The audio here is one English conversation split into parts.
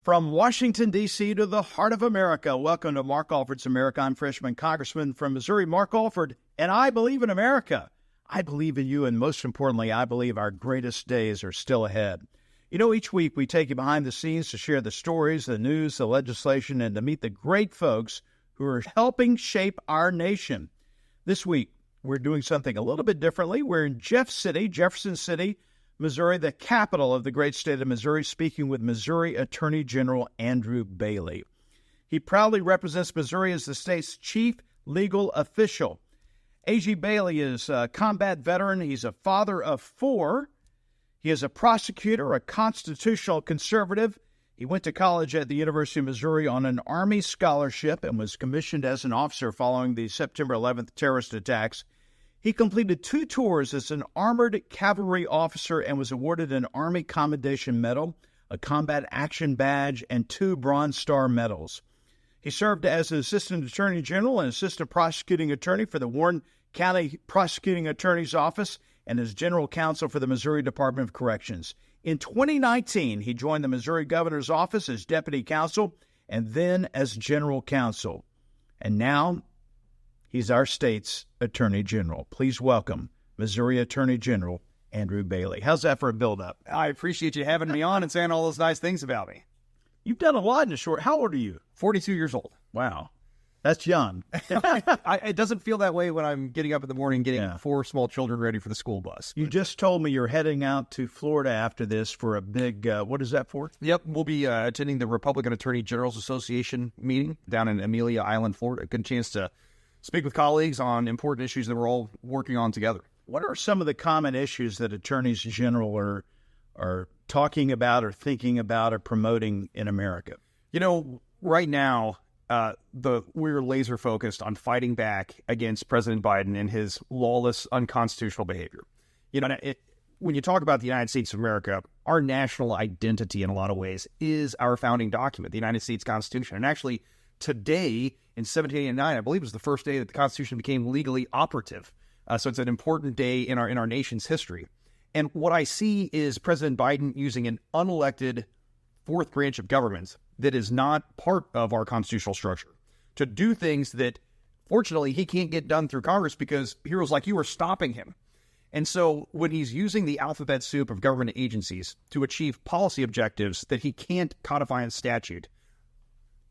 From Washington, D.C. to the heart of America, welcome to Mark Alford's America. I'm freshman congressman from Missouri, Mark Alford, and I believe in America. I believe in you, and most importantly, I believe our greatest days are still ahead. You know, each week we take you behind the scenes to share the stories, the news, the legislation, and to meet the great folks who are helping shape our nation. This week, we're doing something a little bit differently. We're in Jefferson City, Missouri, the capital of the great state of Missouri, speaking with Missouri Attorney General Andrew Bailey. He proudly represents Missouri as the state's chief legal official. A.G. Bailey is a combat veteran. He's a father of four. He is a prosecutor, a constitutional conservative. He went to college at the University of Missouri on an Army scholarship and was commissioned as an officer following the September 11th terrorist attacks. He completed 2 tours as an armored cavalry officer and was awarded an Army Commendation Medal, a Combat Action Badge, and 2 Bronze Star medals. He served as an Assistant Attorney General and Assistant Prosecuting Attorney for the Warren County Prosecuting Attorney's Office and as General Counsel for the Missouri Department of Corrections. In 2019, he joined the Missouri Governor's Office as Deputy Counsel and then as General Counsel. And now, he's our state's Attorney General. Please welcome Missouri Attorney General Andrew Bailey. How's that for a build-up? I appreciate you having me on and saying all those nice things about me. You've done a lot in a short... How old are you? 42 years old. Wow. That's young. It doesn't feel that way when I'm getting up in the morning getting 4 small children ready for the school bus. You just told me you're heading out to Florida after this for a big... what is that for? Yep, we'll be attending the Republican Attorney General's Association meeting down in Amelia Island, Florida. A good chance to speak with colleagues on important issues that we're all working on together. What are some of the common issues that attorneys general are talking about or thinking about or promoting in America? You know, right now, we're laser focused on fighting back against President Biden and his lawless, unconstitutional behavior. You know, when you talk about the United States of America, our national identity in a lot of ways is our founding document, the United States Constitution. And actually, today, in 1789, I believe was the first day that the Constitution became legally operative. So it's an important day in our nation's history. And what I see is President Biden using an unelected fourth branch of government that is not part of our constitutional structure to do things that, fortunately, he can't get done through Congress because heroes like you are stopping him. And so when he's using the alphabet soup of government agencies to achieve policy objectives that he can't codify in statute,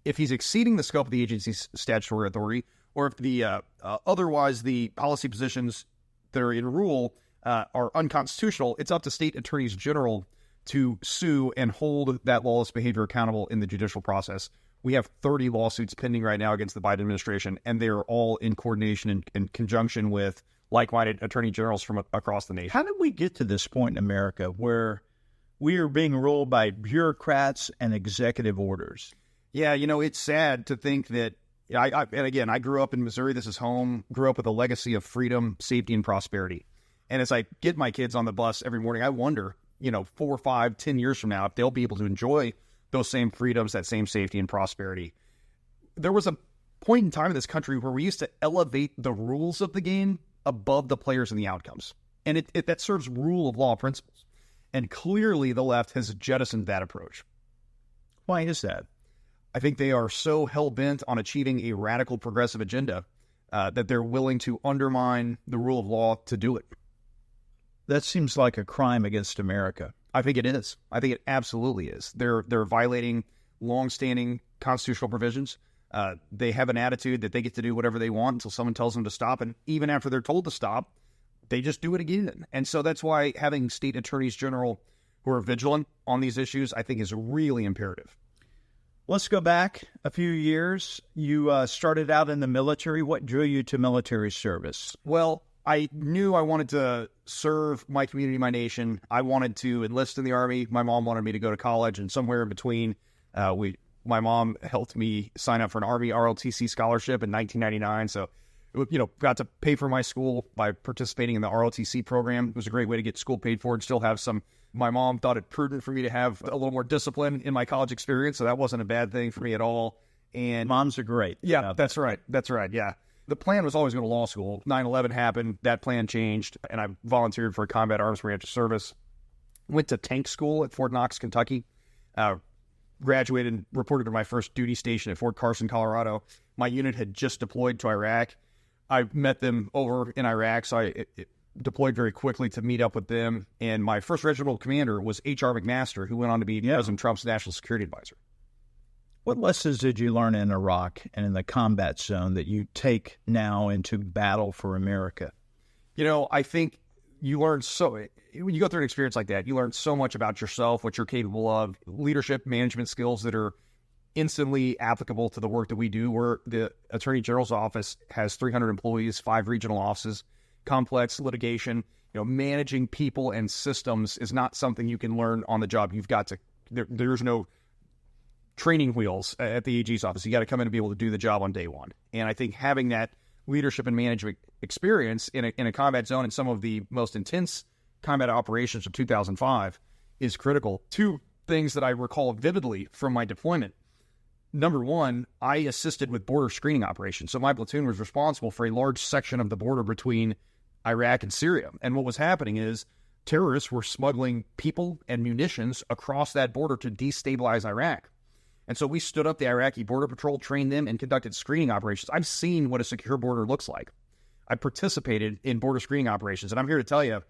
if he's exceeding the scope of the agency's statutory authority, or if the otherwise the policy positions that are in rule are unconstitutional, it's up to state attorneys general to sue and hold that lawless behavior accountable in the judicial process. We have 30 lawsuits pending right now against the Biden administration, and they're all in coordination and in conjunction with like-minded attorney generals from across the nation. How did we get to this point in America where we are being ruled by bureaucrats and executive orders? Yeah, you know, it's sad to think that, and again, I grew up in Missouri. This is home. Grew up with a legacy of freedom, safety, and prosperity. And as I get my kids on the bus every morning, I wonder, 4, 5, 10 years from now, if they'll be able to enjoy those same freedoms, that same safety and prosperity. There was a point in time in this country where we used to elevate the rules of the game above the players and the outcomes. And that serves rule of law principles. And clearly the left has jettisoned that approach. Why is that? I think they are so hell-bent on achieving a radical progressive agenda that they're willing to undermine the rule of law to do it. That seems like a crime against America. I think it is. I think it absolutely is. They're violating long-standing constitutional provisions. They have an attitude that they get to do whatever they want until someone tells them to stop. And even after they're told to stop, they just do it again. And so that's why having state attorneys general who are vigilant on these issues, I think, is really imperative. Let's go back a few years. You started out in the military. What drew you to military service? Well, I knew I wanted to serve my community, my nation. I wanted to enlist in the Army. My mom wanted me to go to college, and somewhere in between, my mom helped me sign up for an Army ROTC scholarship in 1999. So, got to pay for my school by participating in the ROTC program. It was a great way to get school paid for and still have some. My mom thought it prudent for me to have a little more discipline in my college experience, so that wasn't a bad thing for me at all. And moms are great. Yeah, that's right. That's right. Yeah. The plan was always go to law school. 9/11 happened. That plan changed, and I volunteered for a combat arms branch of service. Went to tank school at Fort Knox, Kentucky. graduated and reported to my first duty station at Fort Carson, Colorado. My unit had just deployed to Iraq. I met them over in Iraq, so I deployed very quickly to meet up with them. And my first regimental commander was H.R. McMaster, who went on to be President Trump's national security advisor. What lessons did you learn in Iraq and in the combat zone that you take now into battle for America? You know, I think you learn when you go through an experience like that, you learn so much about yourself, what you're capable of, leadership, management skills that are instantly applicable to the work that we do. Where the Attorney General's office has 300 employees, 5 regional offices, complex litigation. You know, managing people and systems is not something you can learn on the job. You've got to, there's no training wheels at the AG's office. You got to come in and be able to do the job on day one. And I think having that leadership and management experience in a combat zone and some of the most intense combat operations of 2005 is critical. 2 things that I recall vividly from my deployment. Number one, I assisted with border screening operations. So my platoon was responsible for a large section of the border between Iraq and Syria. And what was happening is terrorists were smuggling people and munitions across that border to destabilize Iraq. And so we stood up the Iraqi Border Patrol, trained them, and conducted screening operations. I've seen what a secure border looks like. I participated in border screening operations. And I'm here to tell you,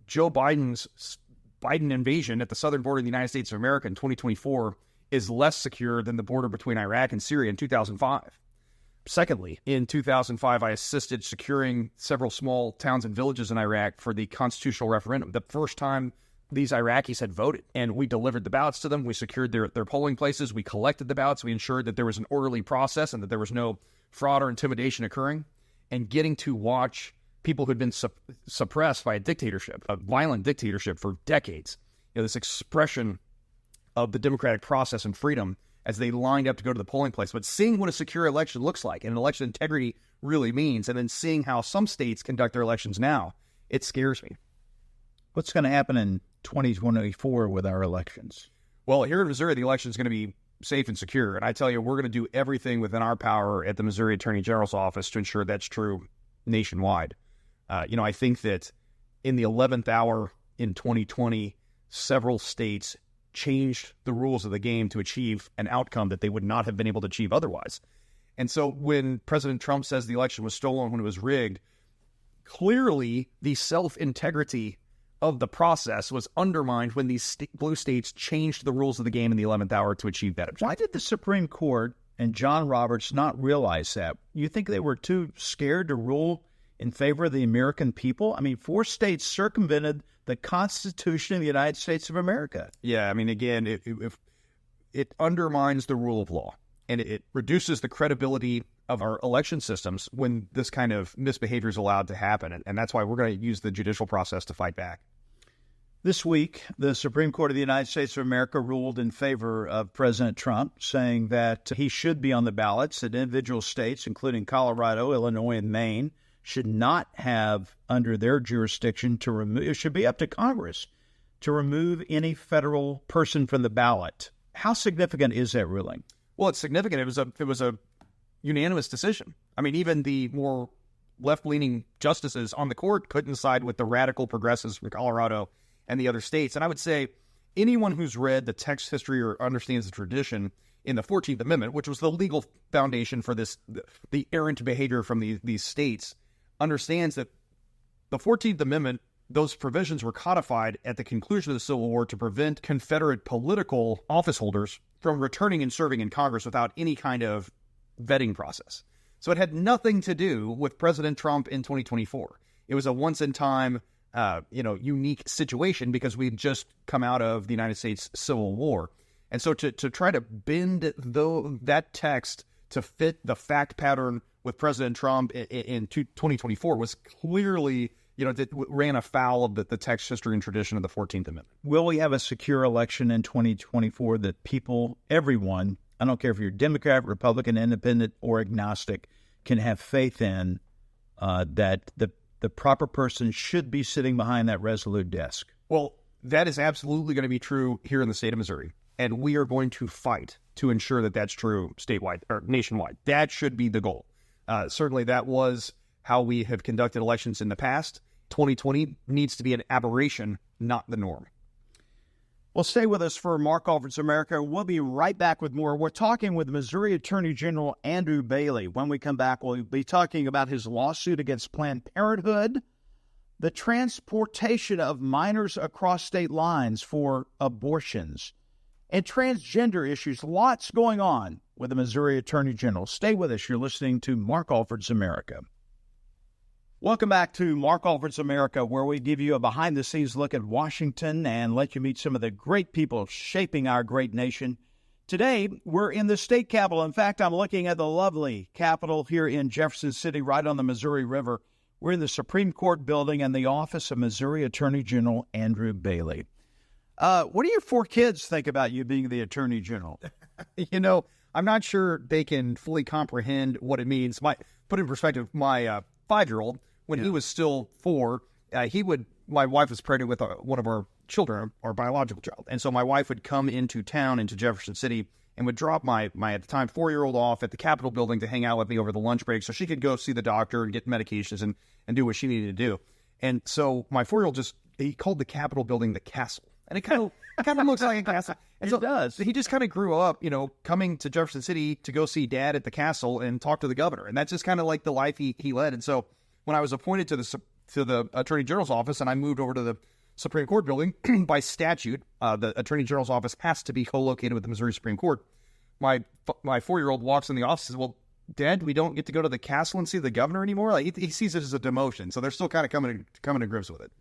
Joe Biden's Biden invasion at the southern border of the United States of America in 2024 is less secure than the border between Iraq and Syria in 2005. Secondly, in 2005, I assisted securing several small towns and villages in Iraq for the constitutional referendum, the first time these Iraqis had voted. And we delivered the ballots to them. We secured their polling places. We collected the ballots. We ensured that there was an orderly process and that there was no fraud or intimidation occurring. And getting to watch people who had been suppressed by a dictatorship, a violent dictatorship for decades, you know, this expression of the democratic process and freedom as they lined up to go to the polling place. But seeing what a secure election looks like and election integrity really means, and then seeing how some states conduct their elections now, it scares me. What's going to happen in 2024 with our elections? Well, here in Missouri, the election is going to be safe and secure. And I tell you, we're going to do everything within our power at the Missouri Attorney General's office to ensure that's true nationwide. I think that in the 11th hour in 2020, several states changed the rules of the game to achieve an outcome that they would not have been able to achieve otherwise. And so when President Trump says the election was stolen, when it was rigged, clearly the self-integrity of the process was undermined when these blue states changed the rules of the game in the 11th hour to achieve that objective. Why did the Supreme Court and John Roberts not realize that? You think they were too scared to rule in favor of the American people? I mean, 4 states circumvented the Constitution of the United States of America. Yeah, I mean, again, it undermines the rule of law, and it reduces the credibility of our election systems when this kind of misbehavior is allowed to happen. And that's why we're going to use the judicial process to fight back. This week, the Supreme Court of the United States of America ruled in favor of President Trump, saying that he should be on the ballots, that individual states, including Colorado, Illinois, and Maine, should not have under their jurisdiction to remove, it should be up to Congress to remove any federal person from the ballot. How significant is that ruling? Well, it's significant. It was a unanimous decision. I mean, even the more left-leaning justices on the court couldn't side with the radical progressives from Colorado and the other states. And I would say anyone who's read the text history or understands the tradition in the 14th Amendment, which was the legal foundation for this, the errant behavior from these states, understands that the 14th Amendment, those provisions were codified at the conclusion of the Civil War to prevent Confederate political office holders from returning and serving in Congress without any kind of vetting process. So it had nothing to do with President Trump in 2024. It was a once-in-time, unique situation because we'd just come out of the United States Civil War. And so to try to bend that text to fit the fact pattern with President Trump in 2024 was clearly, that ran afoul of the text, history, and tradition of the 14th Amendment. Will we have a secure election in 2024 that people, everyone, I don't care if you're Democrat, Republican, Independent, or agnostic, can have faith in that the proper person should be sitting behind that resolute desk? Well, that is absolutely going to be true here in the state of Missouri. And we are going to fight to ensure that that's true statewide or nationwide. That should be the goal. Certainly that was how we have conducted elections in the past. 2020 needs to be an aberration, not the norm. Well, stay with us for Mark Alfred's America. We'll be right back with more. We're talking with Missouri Attorney General Andrew Bailey. When we come back, we'll be talking about his lawsuit against Planned Parenthood, the transportation of minors across state lines for abortions, and transgender issues. Lots going on with the Missouri Attorney General. Stay with us. You're listening to Mark Alfred's America. Welcome back to Mark Alfred's America, where we give you a behind-the-scenes look at Washington and let you meet some of the great people shaping our great nation. Today, we're in the state capitol. In fact, I'm looking at the lovely capitol here in Jefferson City, right on the Missouri River. We're in the Supreme Court building and the office of Missouri Attorney General Andrew Bailey. What do your 4 kids think about you being the Attorney General? I'm not sure they can fully comprehend what it means. Put in perspective, my 5-year-old, when he was still 4, my wife was pregnant with one of our children, our biological child. And so my wife would come into town, into Jefferson City, and would drop my at the time 4-year-old off at the Capitol building to hang out with me over the lunch break so she could go see the doctor and get medications and do what she needed to do. And so my 4-year-old he called the Capitol building the castle. And it kind of looks like a castle. And so It does. He just kind of grew up, coming to Jefferson City to go see Dad at the castle and talk to the governor. And that's just kind of like the life he led. And so when I was appointed to the Attorney General's office and I moved over to the Supreme Court building, by statute, the Attorney General's office has to be co-located with the Missouri Supreme Court. My 4-year-old walks in the office and says, "Well, Dad, we don't get to go to the castle and see the governor anymore?" Like, he sees it as a demotion. So they're still kind of coming to grips with it.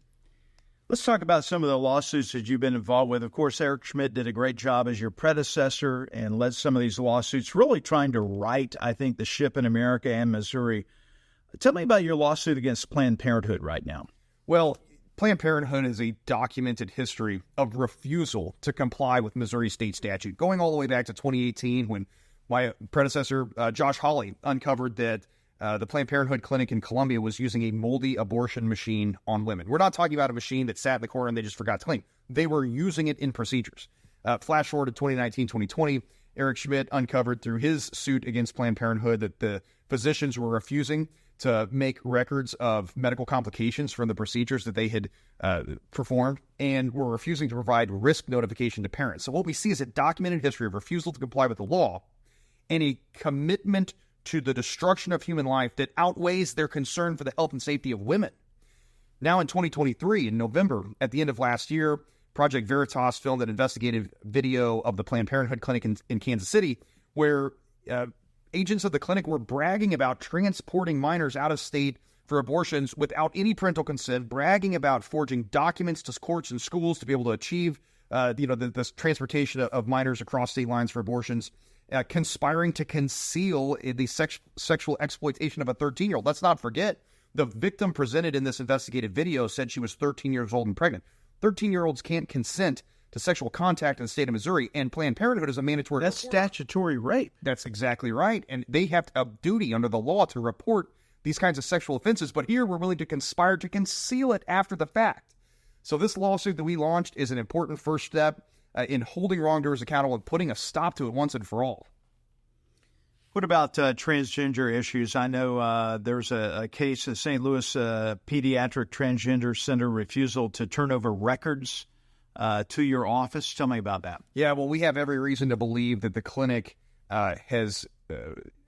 Let's talk about some of the lawsuits that you've been involved with. Of course, Eric Schmidt did a great job as your predecessor and led some of these lawsuits, really trying to right, I think, the ship in America and Missouri. Tell me about your lawsuit against Planned Parenthood right now. Well, Planned Parenthood is a documented history of refusal to comply with Missouri state statute, going all the way back to 2018 when my predecessor, Josh Hawley, uncovered that the Planned Parenthood clinic in Columbia was using a moldy abortion machine on women. We're not talking about a machine that sat in the corner and they just forgot to clean. They were using it in procedures. Flash forward to 2019, 2020, Eric Schmidt uncovered through his suit against Planned Parenthood that the physicians were refusing to make records of medical complications from the procedures that they had performed and were refusing to provide risk notification to parents. So what we see is a documented history of refusal to comply with the law and a commitment to the destruction of human life that outweighs their concern for the health and safety of women. Now in 2023, in November, at the end of last year, Project Veritas filmed an investigative video of the Planned Parenthood clinic in Kansas City where agents of the clinic were bragging about transporting minors out of state for abortions without any parental consent, bragging about forging documents to courts and schools to be able to achieve this transportation of minors across state lines for abortions, conspiring to conceal the sexual exploitation of a 13-year-old. Let's not forget, the victim presented in this investigative video said she was 13 years old and pregnant. 13-year-olds can't consent to sexual contact in the state of Missouri, and Planned Parenthood is a mandatory... That's statutory rape. That's exactly right, and they have a duty under the law to report these kinds of sexual offenses, but here we're willing to conspire to conceal it after the fact. So this lawsuit that we launched is an important first step in holding wrongdoers accountable and putting a stop to it once and for all. What about transgender issues? I know there's a case in St. Louis, Pediatric Transgender Center refusal to turn over records to your office. Tell me about that. Yeah, well, we have every reason to believe that the clinic has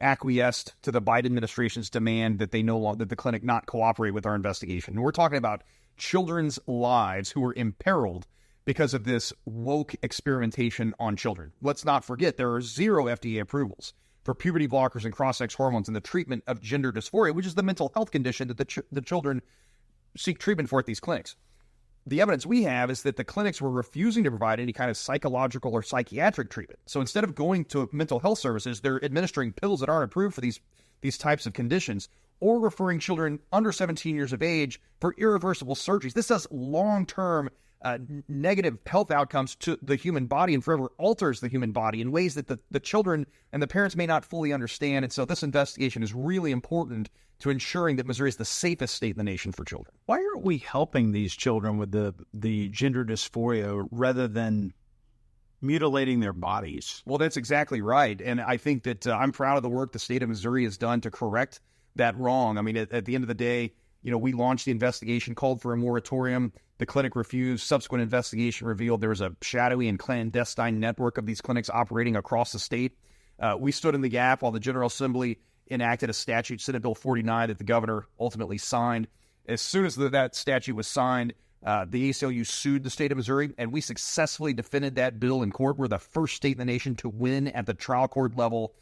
acquiesced to the Biden administration's demand that that the clinic not cooperate with our investigation. And we're talking about children's lives who were imperiled because of this woke experimentation on children. Let's not forget, there are 0 FDA approvals for puberty blockers and cross-sex hormones in the treatment of gender dysphoria, which is the mental health condition that the children seek treatment for at these clinics. The evidence we have is that the clinics were refusing to provide any kind of psychological or psychiatric treatment. So instead of going to mental health services, they're administering pills that aren't approved for these types of conditions, or referring children under 17 years of age for irreversible surgeries. This has long-term negative health outcomes to the human body and forever alters the human body in ways that the children and the parents may not fully understand. And so this investigation is really important to ensuring that Missouri is the safest state in the nation for children. Why aren't we helping these children with the gender dysphoria rather than mutilating their bodies? Well, that's exactly right. And I think that I'm proud of the work the state of Missouri has done to correct that wrong. I mean, at the end of the day, We launched the investigation, called for a moratorium. The clinic refused. Subsequent investigation revealed there was a shadowy and clandestine network of these clinics operating across the state. We stood in the gap while the General Assembly enacted a statute, Senate Bill 49, that the governor ultimately signed. As soon as that statute was signed, the ACLU sued the state of Missouri, and we successfully defended that bill in court. We're the first state in the nation to win at the trial court level,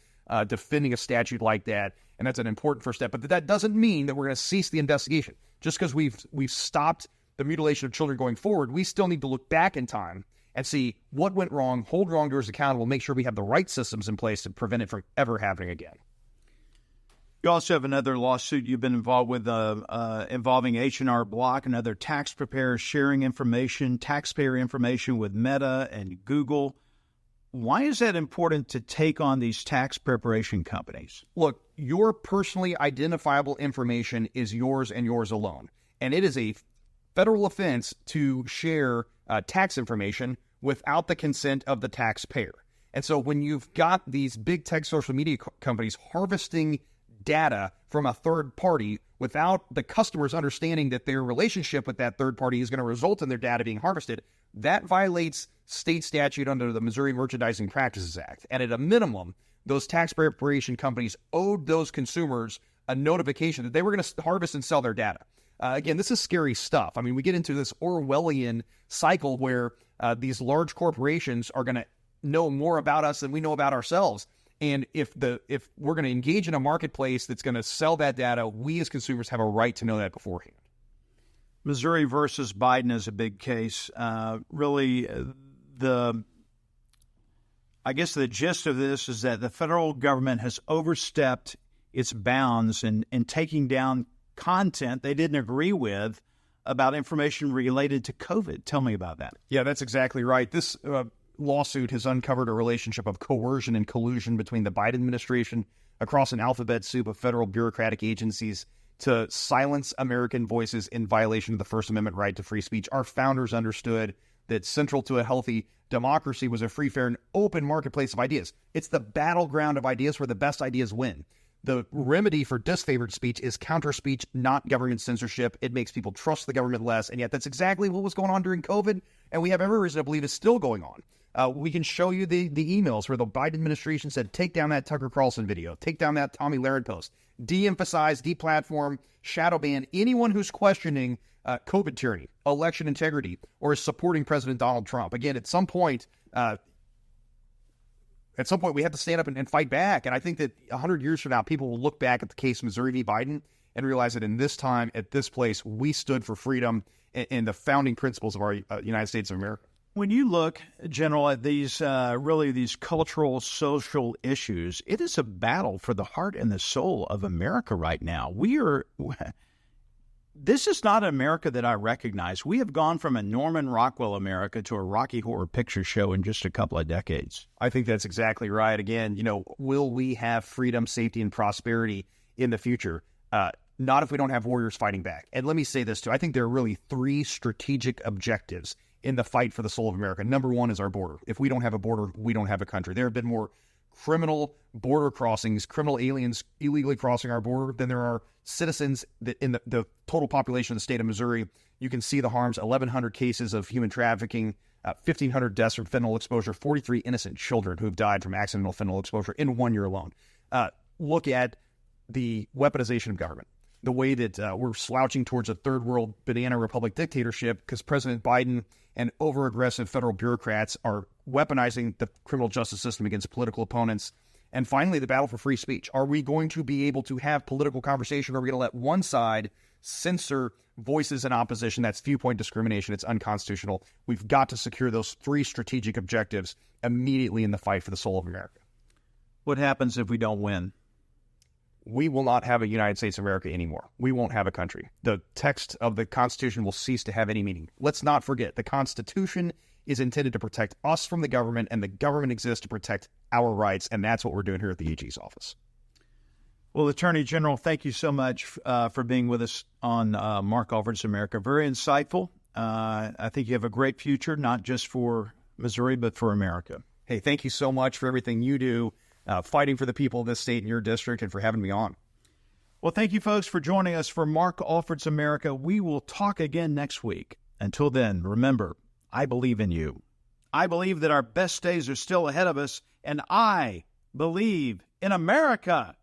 defending a statute like that, and that's an important first step. But that doesn't mean that we're going to cease the investigation. Just because we've stopped the mutilation of children going forward, we still need to look back in time and see what went wrong, hold wrongdoers accountable, make sure we have the right systems in place to prevent it from ever happening again. You also have another lawsuit you've been involved with involving H&R Block and other tax preparers sharing information, taxpayer information with Meta and Google. Why is that important to take on these tax preparation companies? Look, your personally identifiable information is yours and yours alone. And it is a federal offense to share tax information without the consent of the taxpayer. And so when you've got these big tech social media companies harvesting data from a third party without the customers understanding that their relationship with that third party is going to result in their data being harvested, that violates state statute under the Missouri Merchandising Practices Act. And at a minimum, those tax preparation companies owed those consumers a notification that they were going to harvest and sell their data. Again, this is scary stuff. I mean, we get into this Orwellian cycle where these large corporations are going to know more about us than we know about ourselves. And if we're going to engage in a marketplace that's going to sell that data, we as consumers have a right to know that beforehand. Missouri versus Biden is a big case. Really, I guess the gist of this is that the federal government has overstepped its bounds in taking down content they didn't agree with about information related to COVID. Tell me about that. Yeah, that's exactly right. This lawsuit has uncovered a relationship of coercion and collusion between the Biden administration across an alphabet soup of federal bureaucratic agencies to silence American voices in violation of the First Amendment right to free speech. Our founders understood that central to a healthy democracy was a free, fair, and open marketplace of ideas. It's the battleground of ideas where the best ideas win. The remedy for disfavored speech is counter speech, not government censorship. It makes people trust the government less, and yet that's exactly what was going on during COVID, and we have every reason to believe it's still going on. We can show you the emails where the Biden administration said, take down that Tucker Carlson video, take down that Tommy Lahren post, de-emphasize, deplatform, shadow ban anyone who's questioning COVID tyranny, election integrity, or is supporting President Donald Trump. Again, at some point, we have to stand up and fight back. And I think that 100 years from now, people will look back at the case Missouri v. Biden and realize that in this time, at this place, we stood for freedom and the founding principles of our United States of America. When you look, General, at these these cultural, social issues, it is a battle for the heart and the soul of America right now. This is not an America that I recognize. We have gone from a Norman Rockwell America to a Rocky Horror Picture Show in just a couple of decades. I think that's exactly right. Again, will we have freedom, safety, and prosperity in the future? Not if we don't have warriors fighting back. And let me say this, too. I think there are really three strategic objectives in the fight for the soul of America. Number one is our border. If we don't have a border, we don't have a country. There have been more criminal border crossings, criminal aliens illegally crossing our border than there are citizens that in the total population of the state of Missouri. You can see the harms, 1,100 cases of human trafficking, 1,500 deaths from fentanyl exposure, 43 innocent children who have died from accidental fentanyl exposure in 1 year alone. Look at the weaponization of government, the way that we're slouching towards a third world banana republic dictatorship because President Biden and over-aggressive federal bureaucrats are weaponizing the criminal justice system against political opponents. And finally, the battle for free speech. Are we going to be able to have political conversation, or are we going to let one side censor voices in opposition? That's viewpoint discrimination. It's unconstitutional. We've got to secure those three strategic objectives immediately in the fight for the soul of America. What happens if we don't win? We will not have a United States of America anymore. We won't have a country. The text of the Constitution will cease to have any meaning. Let's not forget, the Constitution is intended to protect us from the government, and the government exists to protect our rights, and that's what we're doing here at the AG's office. Well, Attorney General, thank you so much for being with us on Mark Alford's America. Very insightful. I think you have a great future, not just for Missouri, but for America. Hey, thank you so much for everything you do, fighting for the people of this state and your district, and for having me on. Well, thank you, folks, for joining us for Mark Alford's America. We will talk again next week. Until then, remember, I believe in you. I believe that our best days are still ahead of us, and I believe in America.